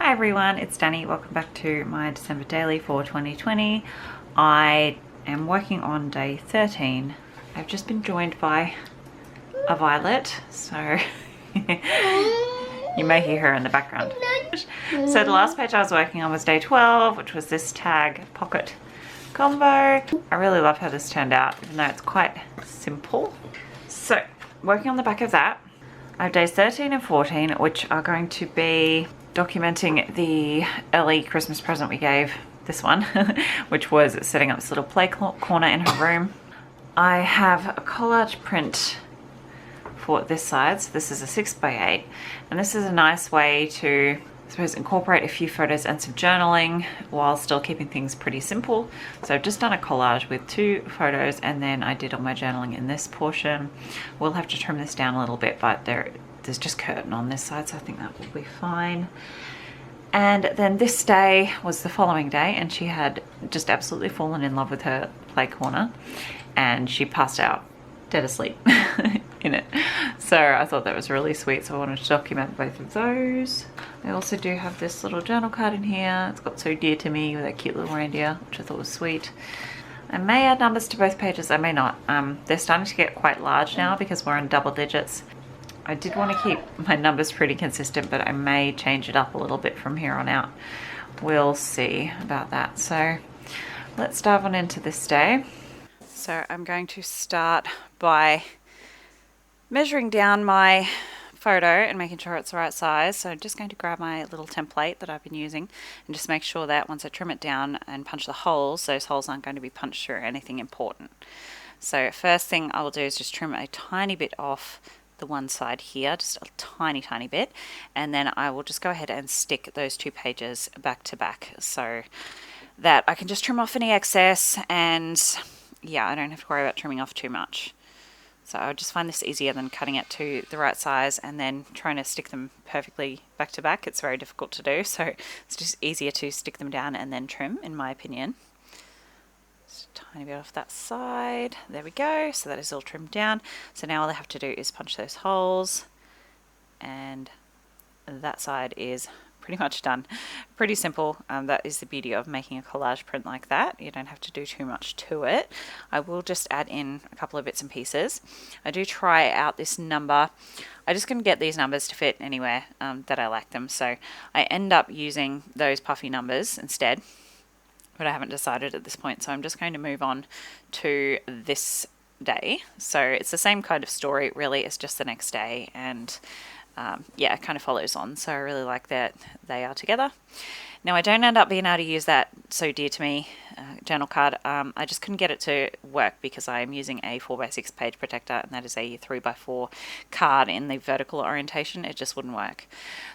Hi everyone, it's Danny. Welcome back to my December daily for 2020. I am working on day 13. I've just been joined by a violet, so you may hear her in the background. So the last page I was working on was day 12, which was this tag pocket combo. I really love how this turned out, even though it's quite simple. So working on the back of that, I have days 13 and 14, which are going to be documenting the early Christmas present we gave this one, which was setting up this little play corner in her room. I have a collage print for this side, so this is a 6x8, and this is a nice way to, I suppose, incorporate a few photos and some journaling while still keeping things pretty simple. So I've just done a collage with 2 photos, and then I did all my journaling in this portion. We'll have to trim this down a little bit, but there's just curtain on this side, so I think that will be fine. And then this day was the following day, and she had just absolutely fallen in love with her play corner, and she passed out dead asleep in it. So I thought that was really sweet, so I wanted to document both of those. I also do have this little journal card in here. It's got "So Dear to Me" with that cute little reindeer, which I thought was sweet. I may add numbers to both pages, I may not. They're starting to get quite large now because we're in double digits. I did want to keep my numbers pretty consistent, but I may change it up a little bit from here on out. We'll see about that. So let's dive on into this day. So I'm going to start by measuring down my photo and making sure it's the right size. So I'm just going to grab my little template that I've been using and just make sure that once I trim it down and punch the holes, those holes aren't going to be punched through anything important. So first thing I will do is just trim a tiny bit off the one side here, just a tiny bit, and then I will just go ahead and stick those 2 pages back to back so that I can just trim off any excess, and yeah, I don't have to worry about trimming off too much. So I just find this easier than cutting it to the right size and then trying to stick them perfectly back to back. It's very difficult to do, so it's just easier to stick them down and then trim, in my opinion. Just a tiny bit off that side. There we go. So that is all trimmed down. So now all I have to do is punch those holes, and that side is pretty much done. Pretty simple. That is the beauty of making a collage print like that. You don't have to do too much to it. I will just add in a couple of bits and pieces. I do try out this number. I just couldn't get these numbers to fit anywhere that I like them, so I end up using those puffy numbers instead, but I haven't decided at this point, so I'm just going to move on to this day. So it's the same kind of story, really. It's just the next day, and yeah, it kind of follows on. So I really like that they are together. Now, I don't end up being able to use that "So Dear to Me" journal card. I just couldn't get it to work because I am using a 4x6 page protector, and that is a 3x4 card in the vertical orientation. It just wouldn't work.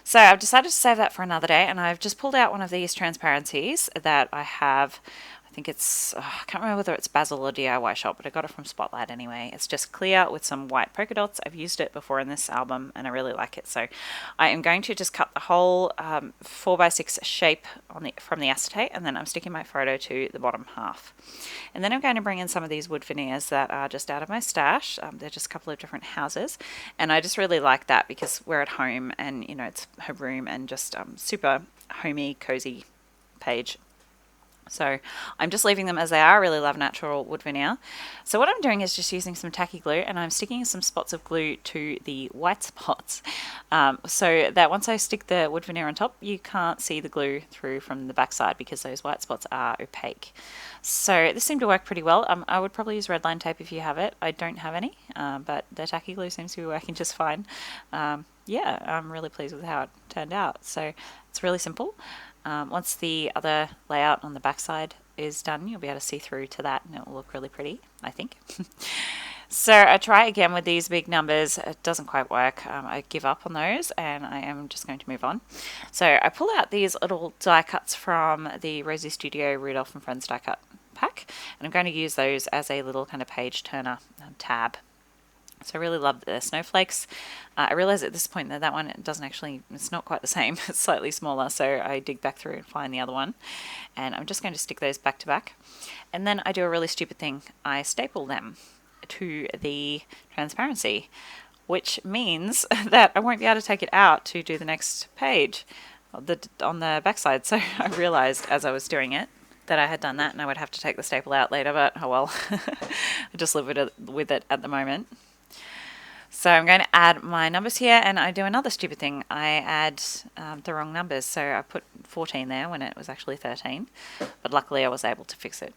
So I've decided to save that for another day, and I've just pulled out one of these transparencies that I have. I think it's, I can't remember whether it's Basil or DIY Shop, but I got it from Spotlight anyway. It's just clear with some white polka dots. I've used it before in this album and I really like it. So I am going to just cut the whole 4x6 shape from the acetate, and then I'm sticking my photo to the bottom half. And then I'm going to bring in some of these wood veneers that are just out of my stash. They're just a couple of different houses, and I just really like that because we're at home and, you know, it's her room, and just super homey, cozy page. So I'm just leaving them as they are. I really love natural wood veneer. So what I'm doing is just using some tacky glue, and I'm sticking some spots of glue to the white spots, so that once I stick the wood veneer on top, you can't see the glue through from the back side because those white spots are opaque. So this seemed to work pretty well. I would probably use red line tape if you have it. I don't have any, but the tacky glue seems to be working just fine. Yeah, I'm really pleased with how it turned out. So it's really simple. Once the other layout on the back side is done, you'll be able to see through to that, and it will look really pretty, I think. So I try again with these big numbers. It doesn't quite work. I give up on those, and I am just going to move on. So I pull out these little die cuts from the Rosie Studio Rudolph and Friends die cut pack, and I'm going to use those as a little kind of page turner tab. So I really love the snowflakes. I realize at this point that that one doesn't actually, it's not quite the same. It's slightly smaller, so I dig back through and find the other one. And I'm just going to stick those back to back. And then I do a really stupid thing. I staple them to the transparency, which means that I won't be able to take it out to do the next page. on the backside. So I realized as I was doing it that I had done that and I would have to take the staple out later, but oh well. I just live with it at the moment. So I'm going to add my numbers here, and I do another stupid thing. I add the wrong numbers, so I put 14 there when it was actually 13, but luckily I was able to fix it.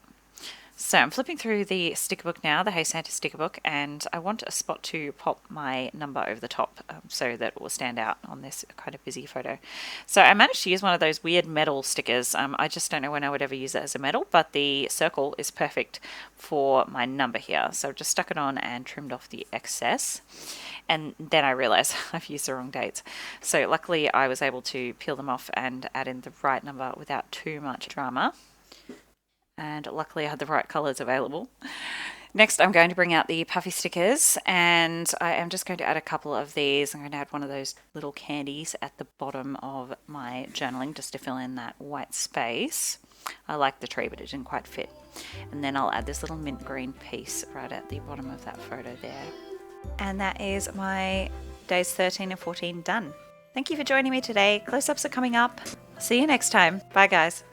So I'm flipping through the sticker book now, the Hey Santa sticker book, and I want a spot to pop my number over the top so that it will stand out on this kind of busy photo. So I managed to use one of those weird metal stickers. I just don't know when I would ever use it as a metal, but the circle is perfect for my number here. So I've just stuck it on and trimmed off the excess. And then I realized I've used the wrong dates. So luckily I was able to peel them off and add in the right number without too much drama. And luckily I had the right colours available. Next I'm going to bring out the puffy stickers, and I am just going to add a couple of these. I'm going to add one of those little candies at the bottom of my journaling just to fill in that white space. I like the tree, but it didn't quite fit. And then I'll add this little mint green piece right at the bottom of that photo there. And that is my days 13 and 14 done. Thank you for joining me today. Close-ups are coming up. See you next time. Bye guys.